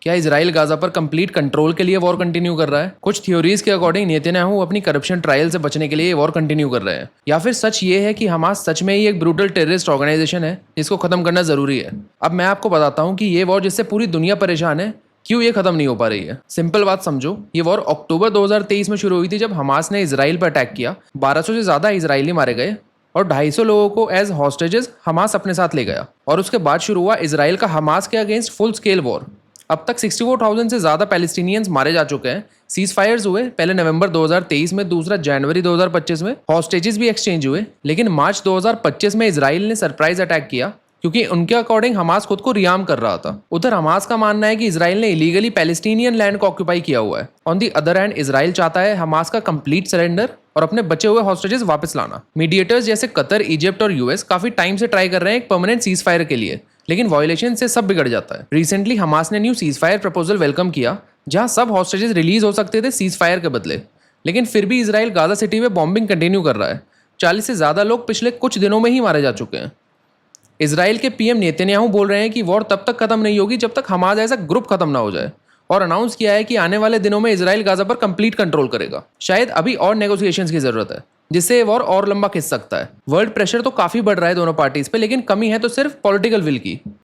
क्या Israel Gaza पर complete control के लिए वॉर कंटिन्यू कर रहा है? कुछ थ्योरीज के अकॉर्डिंग नेतन्याहू अपनी करप्शन ट्रायल से बचने के लिए वॉर कंटिन्यू कर रहे हैं, या फिर सच ये है कि हमास सच में ही एक ब्रूटल टेररिस्ट ऑर्गेनाइजेशन है जिसको खत्म करना जरूरी है। अब मैं आपको बताता हूँ कि ये वॉर जिससे पूरी दुनिया परेशान है क्यों ये खत्म नहीं हो पा रही है। सिंपल बात समझो, ये वॉर अक्टूबर 2023 में शुरू हुई थी जब हमास ने इजराइल पर अटैक किया। 1200 से ज्यादा इजरायली मारे गए और 250 लोगों को एज हॉस्टेजेस हमास अपने साथ ले गया। और उसके बाद शुरू हुआ इजराइल का हमास के अगेंस्ट फुल स्केल वॉर। अब तक 64,000 से ज्यादा पैलेस्टीनियंस मारे जा चुके हैं। सीज फायर्स हुए, पहले नवंबर 2023 में, दूसरा जनवरी 2025 में। हॉस्टेजेस भी एक्सचेंज हुए, लेकिन मार्च 2025 में इजराइल ने सरप्राइज अटैक किया क्योंकि उनके अकॉर्डिंग हमास खुद को रियाम कर रहा था। उधर हमास का मानना है कि इजराइल ने इलीगली पैलेस्टीनियन लैंड को ऑक्यूपाई किया हुआ है। On the other hand Israel चाहता है हमास का कंप्लीट सरेंडर और अपने बचे हुए हॉस्टेजेस वापस लाना। मीडिएटर्स जैसे कतर, इजिप्ट और यूएस काफी टाइम से ट्राई कर रहे हैं एक परमानेंट सीज फायर के लिए, लेकिन वायलेशन से सब बिगड़ जाता है। रिसेंटली हमास ने new cease fire proposal welcome किया जहां सब हॉस्टेजेस रिलीज हो सकते थे सीज फायर के बदले, लेकिन फिर भी इजराइल गाजा सिटी में बॉम्बिंग कंटिन्यू कर रहा है। 40 से ज्यादा लोग पिछले कुछ दिनों में ही मारे जा चुके हैं। इजराइल के पीएम नेतन्याहू बोल रहे हैं कि वॉर तब तक खत्म नहीं होगी जब तक हमास ऐसा ग्रुप खत्म ना हो जाए, और अनाउंस किया है कि आने वाले दिनों में इजराइल गाजा पर कंप्लीट कंट्रोल करेगा। शायद अभी और नेगोशिएशंस की जरूरत है जिससे ये वॉर और लंबा खिंच सकता है। वर्ल्ड प्रेशर तो काफी बढ़ रहा है दोनों पार्टीज पे, लेकिन कमी है तो सिर्फ पॉलिटिकल विल की।